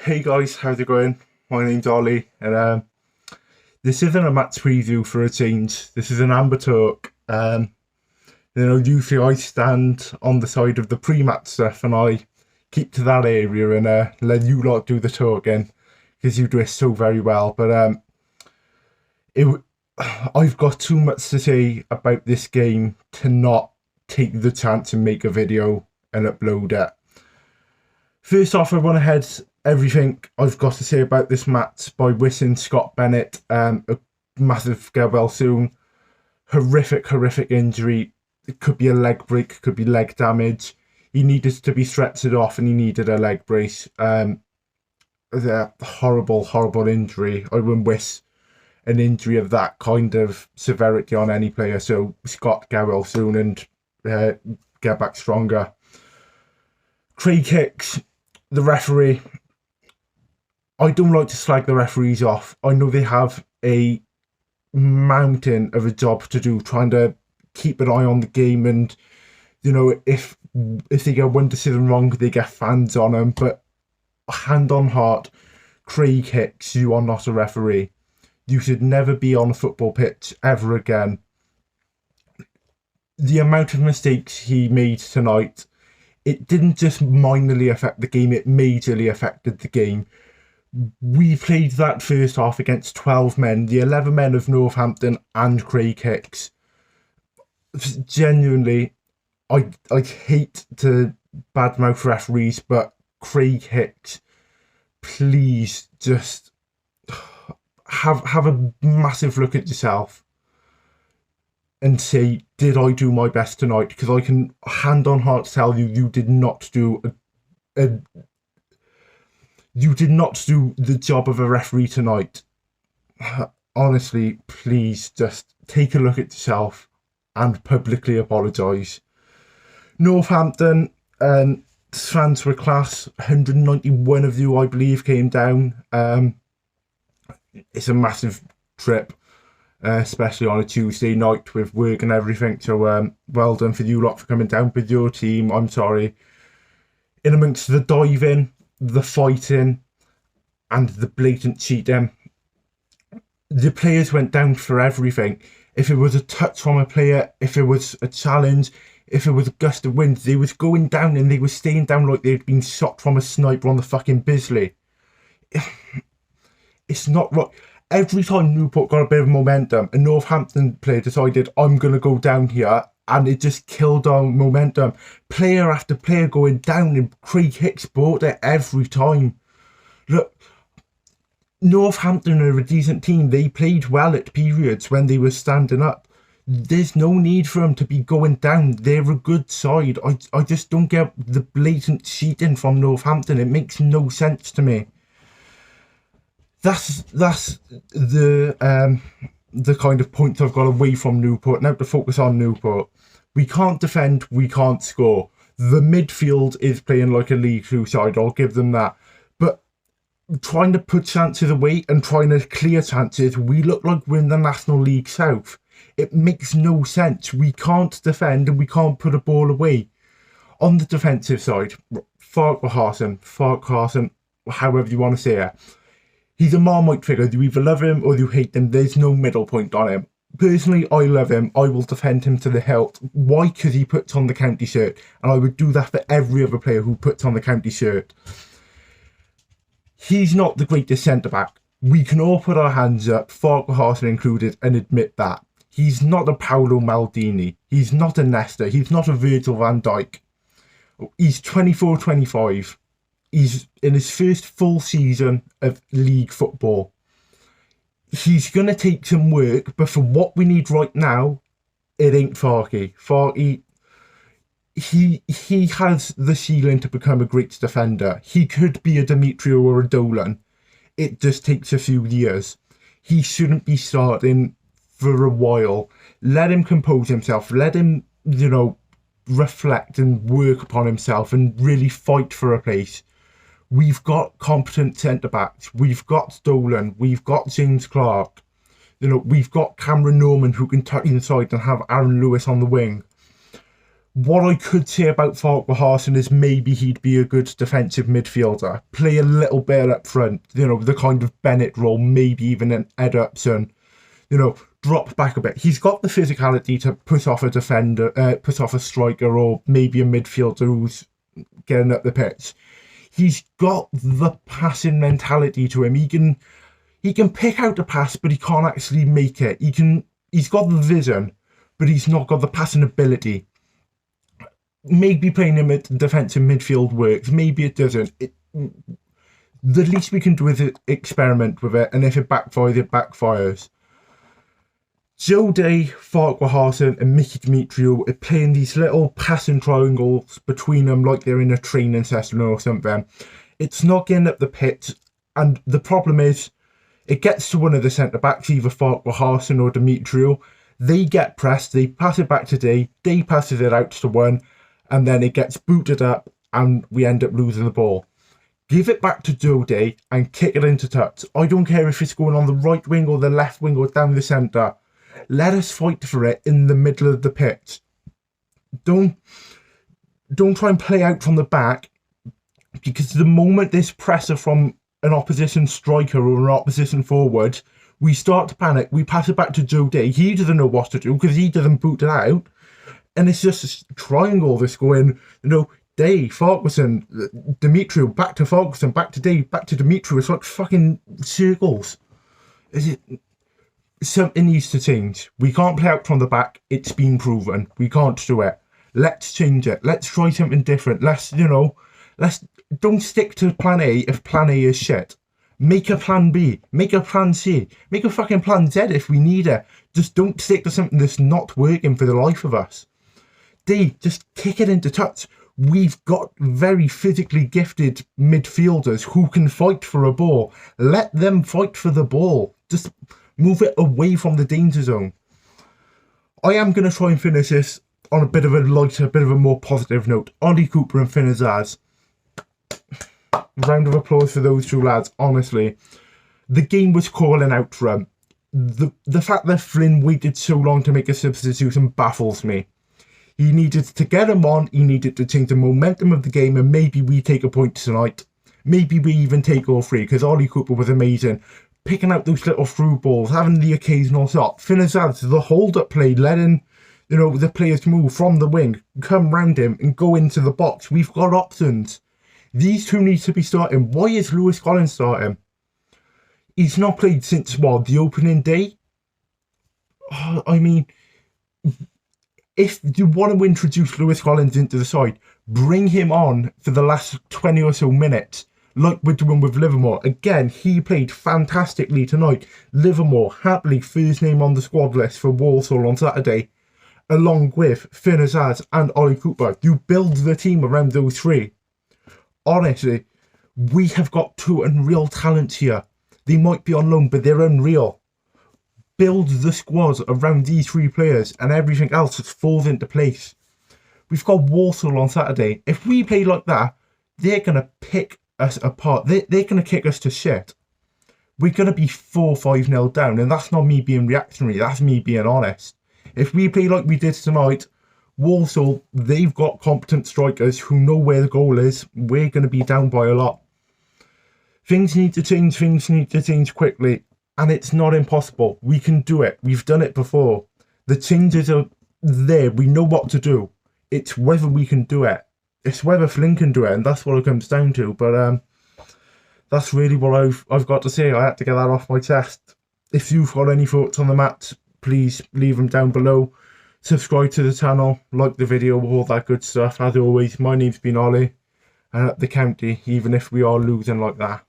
Hey guys, how's it going? My name's Ollie, and this isn't a match preview for a change. This is an Amber talk. Usually I stand on the side of the pre-match stuff, and I keep to that area and let you lot do the talking because you do it so very well. But it, I've got too much to say about this game to not take the chance and make a video and upload it. First off, I want to head everything I've got to say about this match by wishing Scott Bennett a massive get well soon. Horrific injury. It could be a leg break, could be leg damage. He needed to be stretched off and he needed a leg brace. A horrible injury. I wouldn't wish an injury of that kind of severity on any player. So Scott, get well soon and get back stronger. Craig Hicks, the referee. I don't like to slag the referees off. I know they have a mountain of a job to do trying to keep an eye on the game, and if they get one decision wrong they get fans on them, but hand on heart, Craig Hicks, you are not a referee. You should never be on a football pitch ever again. The amount of mistakes he made tonight, it didn't just minorly affect the game, it majorly affected the game. We played that first half against 12 men, the 11 men of Northampton and Craig Hicks. Genuinely, I hate to badmouth referees, but Craig Hicks, please just have a massive look at yourself and say, did I do my best tonight? Because I can hand on heart tell you did not do you did not do the job of a referee tonight. Honestly, please just take a look at yourself and publicly apologise. Northampton, fans were class. 191 of you, I believe, came down. It's a massive trip, especially on a Tuesday night with work and everything. So well done for you lot for coming down with your team. I'm sorry. In amongst the diving, the fighting and the blatant cheating, the players went down for everything. If it was a touch from a player, if it was a challenge, if it was a gust of wind, they was going down and they were staying down like they'd been shot from a sniper on the fucking Bisley. It's not right. Every time Newport got a bit of momentum, a Northampton player decided, I'm going to go down here, and it just killed our momentum. Player after player going down, and Craig Hicks brought it every time. Look, Northampton are a decent team. They played well at periods when they were standing up. There's no need for them to be going down. They're a good side. I just don't get the blatant cheating from Northampton. It makes no sense to me. That's the kind of point I've got away from Newport. Now to focus on Newport. We can't defend, we can't score. The midfield is playing like a League 2 side, I'll give them that. But trying to put chances away and trying to clear chances, we look like we're in the National League South. It makes no sense. We can't defend and we can't put a ball away. On the defensive side, Farquharson, however you want to say it, he's a Marmite figure. You either love him or you hate him. There's no middle point on him. Personally, I love him. I will defend him to the hilt. Why? Because he puts on the county shirt. And I would do that for every other player who puts on the county shirt. He's not the greatest centre-back. We can all put our hands up, Farquharson included, and admit that. He's not a Paolo Maldini. He's not a Nesta. He's not a Virgil van Dijk. He's 24-25. He's in his first full season of league football. He's going to take some work, but for what we need right now, it ain't Farky. Farky, he has the ceiling to become a great defender. He could be a Demetrio or a Dolan. It just takes a few years. He shouldn't be starting for a while. Let him compose himself. Let him, reflect and work upon himself and really fight for a place. We've got competent centre-backs. We've got Dolan. We've got James Clark. We've got Cameron Norman who can tuck inside and have Aaron Lewis on the wing. What I could say about Farquharson is maybe he'd be a good defensive midfielder. Play a little bit up front, you know, the kind of Bennett role, maybe even an Ed Upson. You know, drop back a bit. He's got the physicality to put off a defender, put off a striker, or maybe a midfielder who's getting up the pitch. He's got the passing mentality to him. He can pick out a pass, but he can't actually make it. He's got the vision, but he's not got the passing ability. Maybe playing him at defensive midfield works. Maybe it doesn't. The least we can do is experiment with it, and if it backfires, it backfires. Joe Day, Farquharson, and Mickey Demetriou are playing these little passing triangles between them like they're in a training session or something. It's not getting up the pitch, and the problem is, it gets to one of the centre-backs, either Farquharson or Demetriou. They get pressed, they pass it back to Day, Day passes it out to one, and then it gets booted up, and we end up losing the ball. Give it back to Joe Day and kick it into touch. I don't care if it's going on the right wing or the left wing or down the centre. Let us fight for it in the middle of the pitch. Don't try and play out from the back, because the moment there's pressure from an opposition striker or an opposition forward, we start to panic. We pass it back to Joe Day. He doesn't know what to do because he doesn't boot it out. And it's just a triangle that's going, you know, Day, Farquharson, Demetriou, back to Farquharson, back to Day, back to Demetriou. It's like fucking circles. Something needs to change. We can't play out from the back. It's been proven. We can't do it. Let's change it. Let's try something different. Don't stick to plan A if plan A is shit. Make a plan B. Make a plan C. Make a fucking plan Z if we need it. Just don't stick to something that's not working for the life of us. D, just kick it into touch. We've got very physically gifted midfielders who can fight for a ball. Let them fight for the ball. Just move it away from the danger zone. I am going to try and finish this on a bit of a lighter, bit of a more positive note. Ollie Cooper and Finn Azaz. Round of applause for those two lads, honestly. The game was calling out for them. The fact that Flynn waited so long to make a substitution baffles me. He needed to get him on, he needed to change the momentum of the game, and maybe we take a point tonight. Maybe we even take all three, because Ollie Cooper was amazing. Picking out those little through balls, having the occasional shot. Finn Azaz, the hold-up play, letting, you know, the players move from the wing, come round him and go into the box. We've got options. These two need to be starting. Why is Lewis Collins starting? He's not played since, what, the opening day? Oh, I mean, if you want to introduce Lewis Collins into the side, bring him on for the last 20 or so minutes, like we're doing with Livermore. Again, he played fantastically tonight. Livermore, happily first name on the squad list for Walsall on Saturday, along with Finn Azaz and Ollie Cooper. You build the team around those three. Honestly, we have got two unreal talents here. They might be on loan, but they're unreal. Build the squad around these three players and everything else just falls into place. We've got Walsall on Saturday. If we play like that, they're going to pick us apart. They're going to kick us to shit. We're going to be 4-5-0 down, and that's not me being reactionary. That's me being honest. If we play like we did tonight, Walsall, they've got competent strikers who know where the goal is. We're going to be down by a lot. Things need to change. Things need to change quickly. And it's not impossible. We can do it. We've done it before. The changes are there. We know what to do. It's whether we can do it. It's whether Flynn can do it. And that's what it comes down to. But that's really what I've got to say. I had to get that off my chest. If you've got any thoughts on the match, please leave them down below. Subscribe to the channel. Like the video. All that good stuff. As always, my name's been Ollie. And up the county, even if we are losing like that.